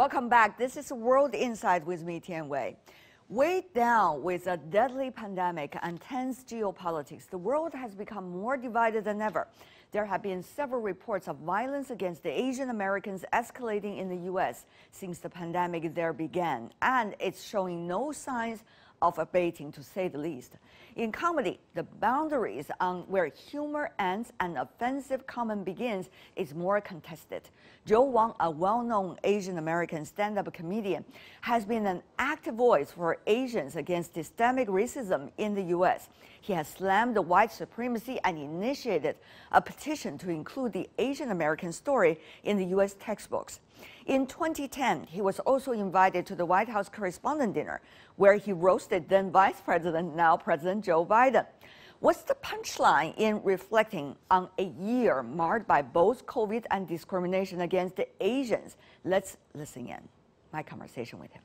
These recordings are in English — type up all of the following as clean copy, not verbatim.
Welcome back. This is World Insight with me, Tian Wei. Weighed down with a deadly pandemic and tense geopolitics, the world has become more divided than ever. There have been several reports of violence against the Asian Americans escalating in the U.S. since the pandemic there began, and it's showing no signs of abating, to say the least. In comedy, the boundaries on where humor ends and offensive comment begins is more contested. Joe Wong, a well-known Asian American stand-up comedian, has been an active voice for Asians against systemic racism in the U.S. He has slammed the white supremacy and initiated a petition to include the Asian American story in the U.S. textbooks. In 2010, he was also invited to the White House Correspondents Dinner, where he roasted then Vice President, now President Joe Biden. What's the punchline in reflecting on a year marred by both COVID and discrimination against the Asians? Let's listen in. My conversation with him.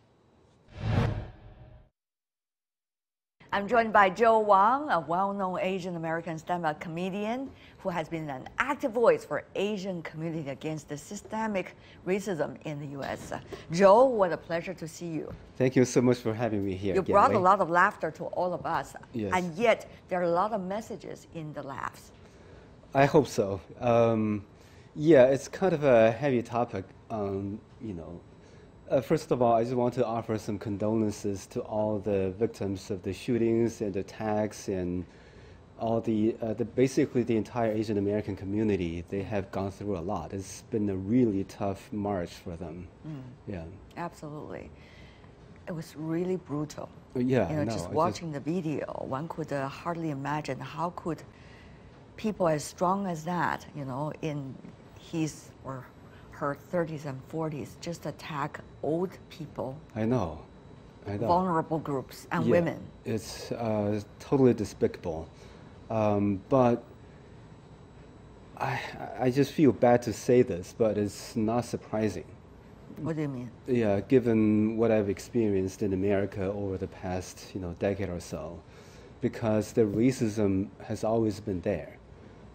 I'm joined by Joe Wong, a well-known Asian American stand-up comedian who has been an active voice for Asian community against the systemic racism in the U.S. Joe, what a pleasure to see you. Thank you so much for having me here. You brought a lot of laughter to all of us, yes. And yet there are a lot of messages in the laughs. I hope so. Yeah, it's kind of a heavy topic. First of all, I just want to offer some condolences to all the victims of the shootings and attacks and all basically the entire Asian American community. They have gone through a lot. It's been a really tough march for them. Yeah. Absolutely. It was really brutal. Yeah, just watching the video, one could hardly imagine how could people as strong as that, in his or her 30s and 40s, just attack old people. I know. Vulnerable groups and women. It's totally despicable. But I just feel bad to say this, but it's not surprising. What do you mean? Yeah, given what I've experienced in America over the past, decade or so, because the racism has always been there.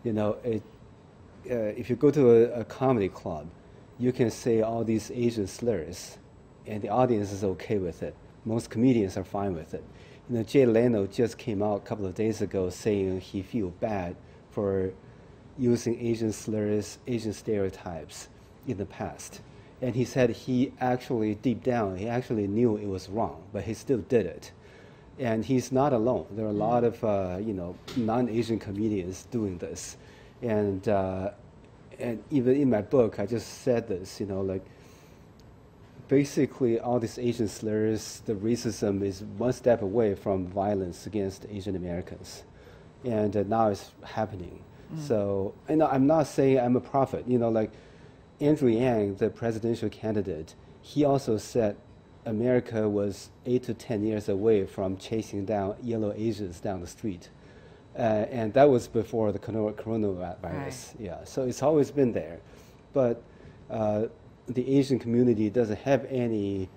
If you go to a comedy club, you can say all these Asian slurs, and the audience is okay with it. Most comedians are fine with it. Jay Leno just came out a couple of days ago saying he feels bad for using Asian slurs, Asian stereotypes in the past. And he said he actually, deep down, he actually knew it was wrong, but he still did it. And he's not alone. There are a lot of, non-Asian comedians doing this. And even in my book, I just said this, basically all these Asian slurs, the racism is one step away from violence against Asian Americans. And now it's happening. So, I'm not saying I'm a prophet. Andrew Yang, the presidential candidate, he also said America was 8 to 10 years away from chasing down yellow Asians down the street. And that was before the coronavirus. Right. Yeah, so it's always been there. But the Asian community doesn't have any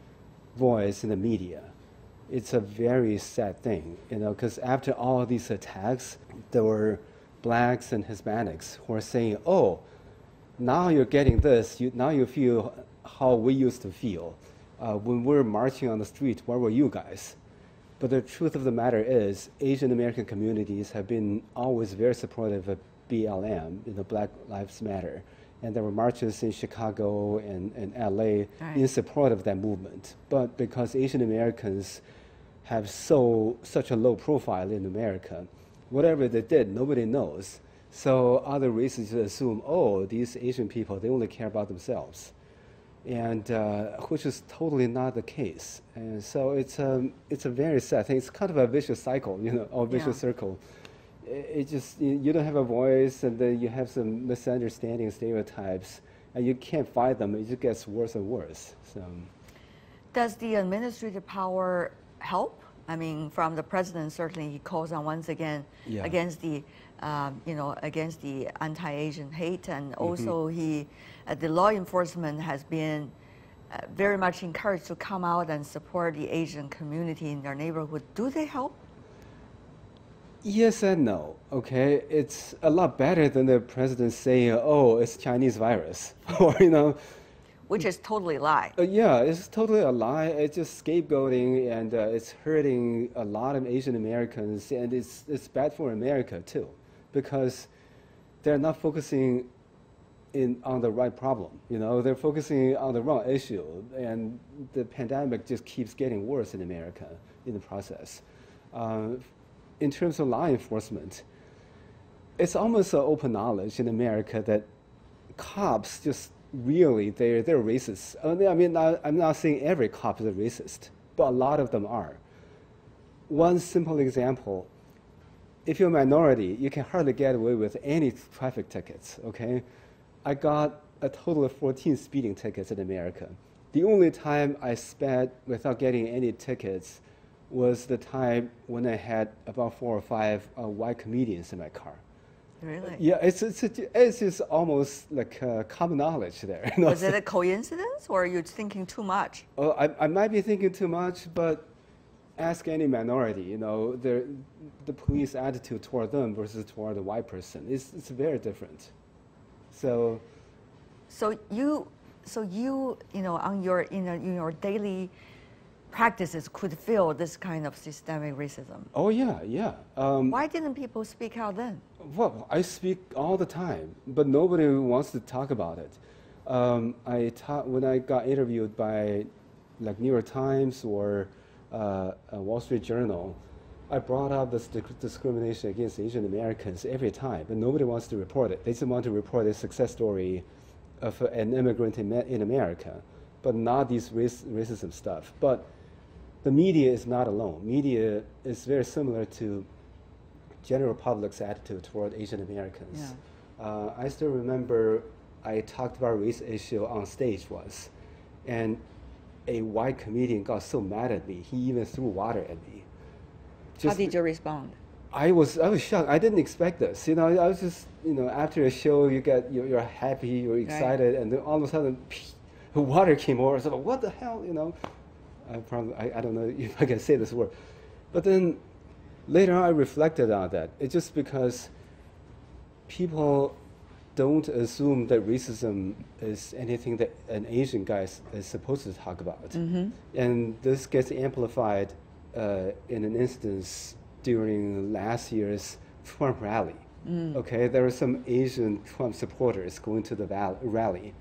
voice in the media. It's a very sad thing, because after all these attacks, there were blacks and Hispanics who are saying, oh, now you're getting this, now you feel how we used to feel. When we're marching on the street, where were you guys? But the truth of the matter is, Asian American communities have been always very supportive of BLM, Black Lives Matter. And there were marches in Chicago and LA in support of that movement. But because Asian Americans have such a low profile in America, whatever they did, nobody knows. So other races assume, oh, these Asian people, they only care about themselves. And which is totally not the case. And so it's a very sad thing. It's kind of a vicious cycle, or vicious circle. It just, you don't have a voice, and then you have some misunderstanding stereotypes, and you can't fight them. It just gets worse and worse. So, does the administrative power help? I mean, from the president, certainly he calls on once again against the, against the anti-Asian hate, and also the law enforcement has been very much encouraged to come out and support the Asian community in their neighborhood. Do they help? Yes and no, okay? It's a lot better than the president saying, oh, it's Chinese virus, or, which is totally a lie. Yeah, it's totally a lie. It's just scapegoating, and it's hurting a lot of Asian Americans, and it's bad for America too, because they're not focusing on the right problem. They're focusing on the wrong issue, and the pandemic just keeps getting worse in America in the process. In terms of law enforcement, it's almost open knowledge in America that cops just really, they're racist. I mean, I'm not saying every cop is a racist, but a lot of them are. One simple example, if you're a minority, you can hardly get away with any traffic tickets, okay? I got a total of 14 speeding tickets in America. The only time I spent without getting any tickets was the time when I had about 4 or 5 white comedians in my car. Really? Yeah, it's just almost like common knowledge there. Was it a coincidence, or are you thinking too much? Oh, I might be thinking too much, but ask any minority, the police attitude toward them versus toward the white person, it's very different. So you on your in your daily practices could feel this kind of systemic racism. Oh yeah. Why didn't people speak out then? Well, I speak all the time, but nobody wants to talk about it. When I got interviewed by like New York Times or Wall Street Journal, I brought up this discrimination against Asian Americans every time, but nobody wants to report it. They just want to report a success story of an immigrant in America, but not these racism stuff. But the media is not alone. Media is very similar to general public's attitude toward Asian Americans. Yeah. I still remember I talked about race issue on stage once, and a white comedian got so mad at me, he even threw water at me. How did you respond? I was shocked. I didn't expect this. I was just, after a show, you're happy, you're excited, right. And then all of a sudden, water came over. So what the hell, I don't know if I can say this word. But then later on, I reflected on that. It's just because people don't assume that racism is anything that an Asian guy is supposed to talk about. Mm-hmm. And this gets amplified in an instance during last year's Trump rally. Okay, there were some Asian Trump supporters going to the rally.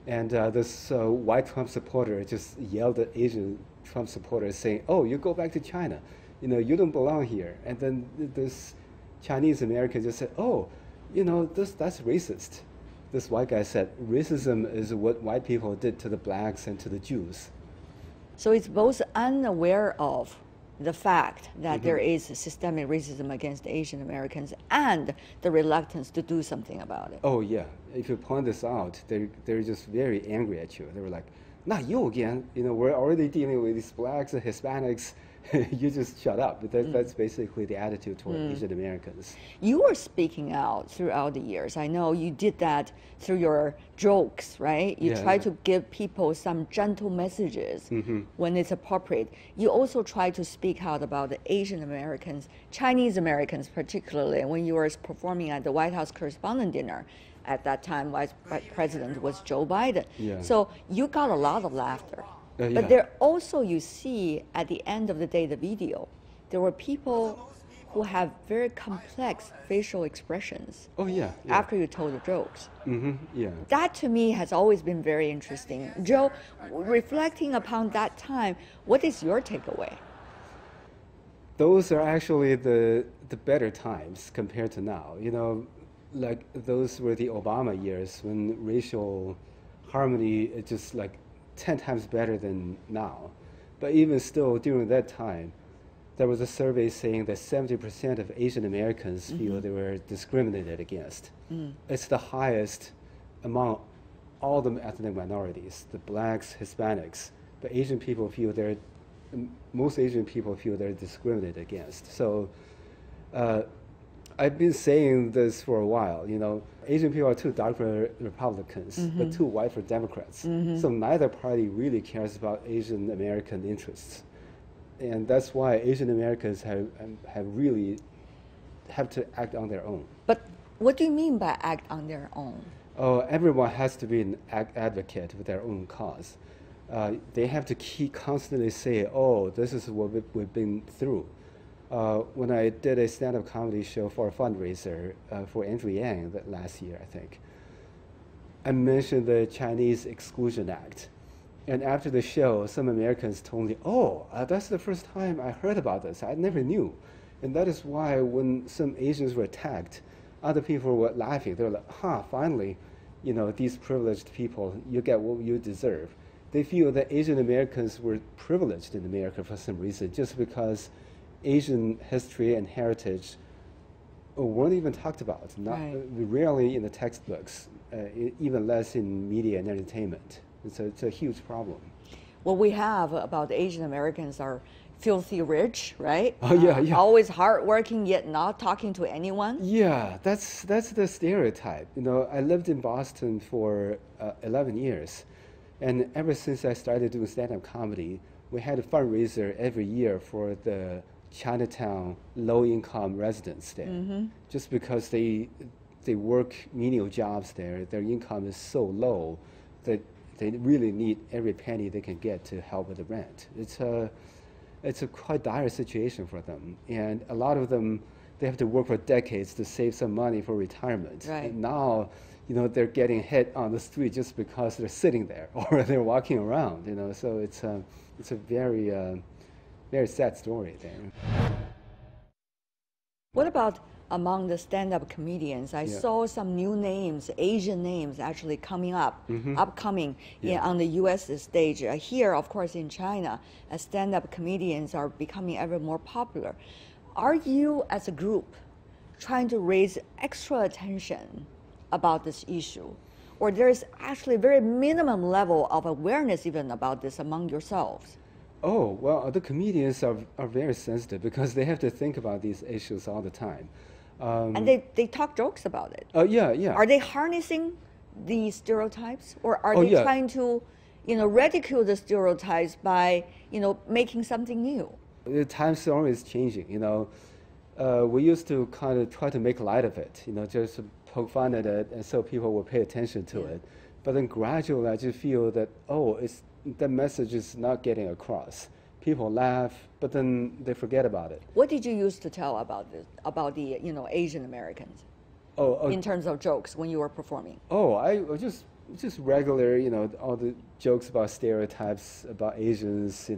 And this white Trump supporter just yelled at Asian Trump supporters saying, "Oh, you go back to China. You don't belong here." And then this Chinese American just said, "Oh, that's racist." This white guy said, "Racism is what white people did to the blacks and to the Jews." So it's both unaware of the fact that mm-hmm. there is systemic racism against Asian Americans and the reluctance to do something about it. Oh yeah, if you point this out, they're just very angry at you. They were like, "Not you again! We're already dealing with these blacks and Hispanics. You just shut up." That's basically the attitude toward Asian Americans. You were speaking out throughout the years. I know you did that through your jokes, right? You try to give people some gentle messages mm-hmm. when it's appropriate. You also try to speak out about the Asian Americans, Chinese Americans particularly, when you were performing at the White House Correspondents Dinner. At that time, Vice President was Joe Biden. Yeah. So you got a lot of laughter. But there also, you see, at the end of the day, the video, there were people who have very complex facial expressions. Oh, yeah. After you told the jokes. Mm-hmm, yeah. That, to me, has always been very interesting. Joe, reflecting upon that time, what is your takeaway? Those are actually the better times compared to now. Like those were the Obama years when racial harmony is just like 10 times better than now. But even still, during that time, there was a survey saying that 70% of Asian Americans mm-hmm. feel they were discriminated against. It's the highest among all the ethnic minorities, the blacks, Hispanics. But most Asian people feel they're discriminated against. So I've been saying this for a while, Asian people are too dark for Republicans, mm-hmm. but too white for Democrats. Mm-hmm. So neither party really cares about Asian American interests. And that's why Asian Americans have to act on their own. But what do you mean by act on their own? everyone has to be an advocate with their own cause. They have to constantly say, oh, this is what we've been through. When I did a stand-up comedy show for a fundraiser for Andrew Yang last year, I think, I mentioned the Chinese Exclusion Act. And after the show, some Americans told me, oh, that's the first time I heard about this. I never knew. And that is why when some Asians were attacked, other people were laughing. They were like, finally, these privileged people, you get what you deserve. They feel that Asian Americans were privileged in America for some reason, just because Asian history and heritage weren't even talked about. Rarely in the textbooks, even less in media and entertainment. It's a huge problem. What we have about Asian Americans are filthy rich, right? Oh, yeah. Always hardworking, yet not talking to anyone. Yeah, that's the stereotype. I lived in Boston for 11 years. And ever since I started doing stand-up comedy, we had a fundraiser every year for the Chinatown low-income residents there. Just because they work menial jobs there, their income is so low that they really need every penny they can get to help with the rent. It's a quite dire situation for them. And a lot of them, they have to work for decades to save some money for retirement. Right. And now, they're getting hit on the street just because they're sitting there or they're walking around, So it's a very, very sad story there. What about among the stand-up comedians? I saw some new names, Asian names, actually coming up, upcoming on the U.S. stage. Here, of course, in China, stand-up comedians are becoming ever more popular. Are you, as a group, trying to raise extra attention about this issue? Or there's actually a very minimum level of awareness even about this among yourselves? Oh, well, the comedians are very sensitive because they have to think about these issues all the time. And they talk jokes about it. Oh, yeah. Are they harnessing the stereotypes, or are they trying to, ridicule the stereotypes by, making something new? The times are always changing. We used to kind of try to make light of it, just to poke fun at it, and so people will pay attention to it. But then gradually, I just feel that the message is not getting across. People laugh, but then they forget about it. What did you used to tell about the Asian Americans? In terms of jokes when you were performing? I was just regular, all the jokes about stereotypes about Asians,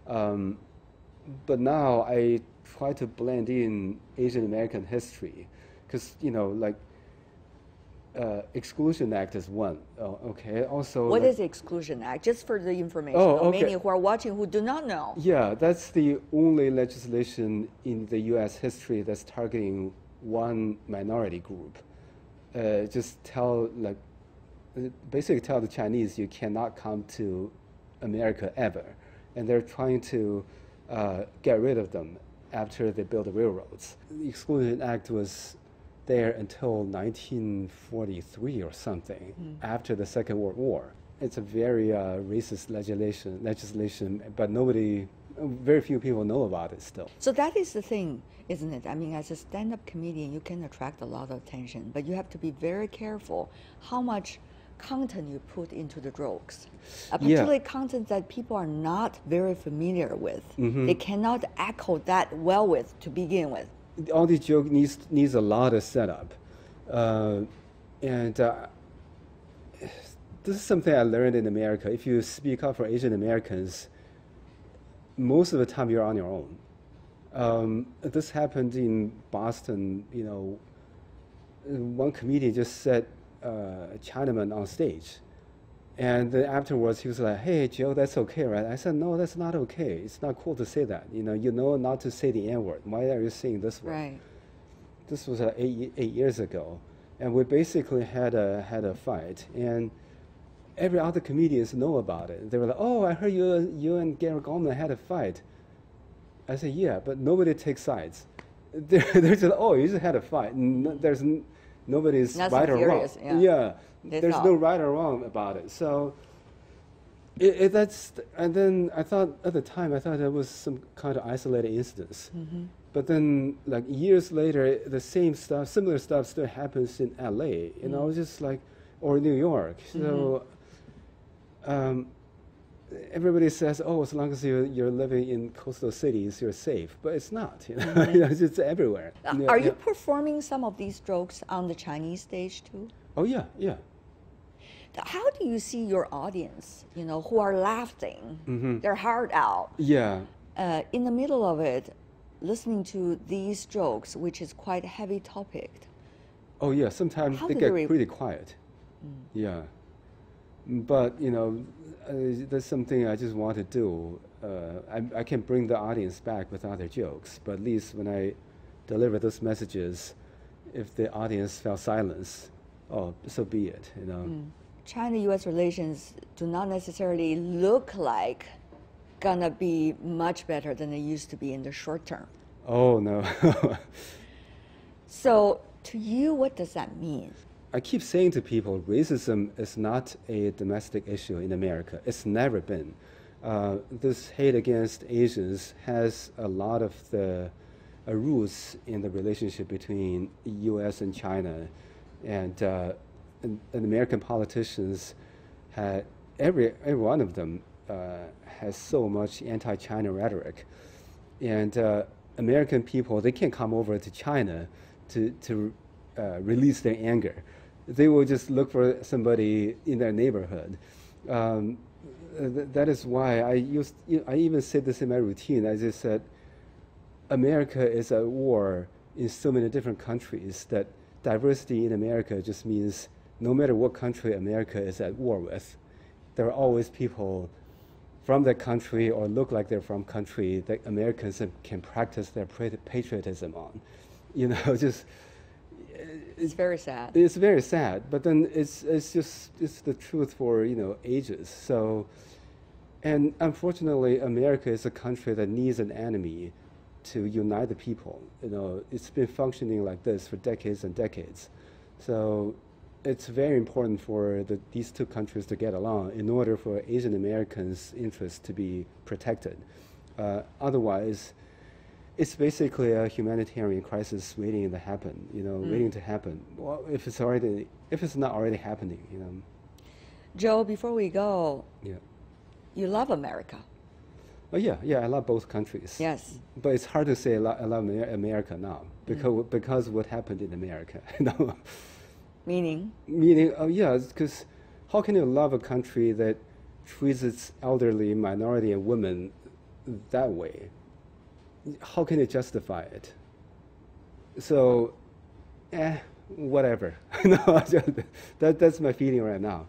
But now I try to blend in Asian American history, because Exclusion Act is one. Also. What is the Exclusion Act? Just for the information of many who are watching who do not know. Yeah, that's the only legislation in the U.S. history that's targeting one minority group. Basically tell the Chinese you cannot come to America ever, and they're trying to get rid of them after they build the railroads. The Exclusion Act was there until 1943 or something, after the Second World War. It's a very racist legislation, but very few people know about it still. So that is the thing, isn't it? I mean, as a stand-up comedian, you can attract a lot of attention, but you have to be very careful how much content you put into the jokes, particularly content that people are not very familiar with. They cannot echo that well with to begin with. All these jokes needs a lot of setup, and this is something I learned in America. If you speak up for Asian Americans, most of the time you're on your own. This happened in Boston. One comedian just said Chinaman on stage, and then afterwards he was like, "Hey, Joe, that's okay, right?" I said, "No, that's not okay. It's not cool to say that. You know not to say the N-word. Why are you saying this word?" Right. This was 8 years ago, and we basically had a fight, and every other comedians know about it. They were like, "Oh, I heard you and Gary Goldman had a fight." I said, "Yeah, but nobody takes sides. They're just, oh, you just had a fight. Nobody's right or wrong. Yeah. There's no right or wrong about it. So And then I thought at the time, I thought that was some kind of isolated incidents. But then, like years later, the same stuff, similar stuff still happens in LA, you know, just like, or New York. So everybody says, oh, as long as you're living in coastal cities, you're safe. But it's not, you know, it's just everywhere. Are you performing some of these jokes on the Chinese stage too? Oh, yeah, yeah. How do you see your audience, you know, who are laughing their heart out? Yeah. In the middle of it, listening to these jokes, which is quite a heavy topic. Oh, yeah, sometimes they get pretty quiet. Yeah. But, you know, that's something I just want to do. I can bring the audience back with other jokes, but at least when I deliver those messages, if the audience felt silence, oh, so be it, you know. China-U.S. relations do not necessarily look like gonna be much better than they used to be in the short term. Oh, no. So to you, what does that mean? I keep saying to people, racism is not a domestic issue in America. It's never been. This hate against Asians has a lot of the roots in the relationship between U.S. and China. And American politicians had, every one of them has so much anti-China rhetoric. And American people, they can't come over to China to release their anger. They will just look for somebody in their neighborhood. That is why I even said this in my routine. I just said, America is at war in so many different countries that diversity in America just means no matter what country America is at war with, there are always people from that country or look like they're from country that Americans can practice their patriotism on. You know, just... It's very sad. It's very sad, but then it's the truth for, you know, ages. So, and unfortunately, America is a country that needs an enemy to unite the people. You know, it's been functioning like this for decades and decades. So it's very important for these two countries to get along in order for Asian Americans' interests to be protected. Otherwise, it's basically a humanitarian crisis waiting to happen. You know, waiting to happen. Well, if it's not already happening, you know. Joe, before we go, yeah, you love America. Oh yeah, yeah, I love both countries. Yes. But it's hard to say I love America now because what happened in America, you know. Meaning? Meaning, yeah, because how can you love a country that treats its elderly, minority, and women that way? How can you justify it? So, whatever. No, that's my feeling right now.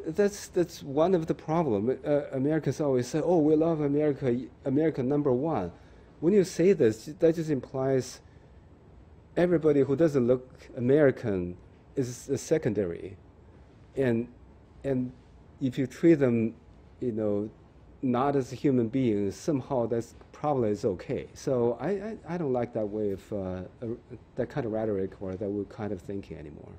That's one of the problems. Americans always say, "Oh, we love America, America #1." When you say this, that just implies everybody who doesn't look American is secondary, and if you treat them, you know, not as human beings, somehow that's probably is okay. So I don't like that way of that kind of rhetoric or that kind of thinking anymore.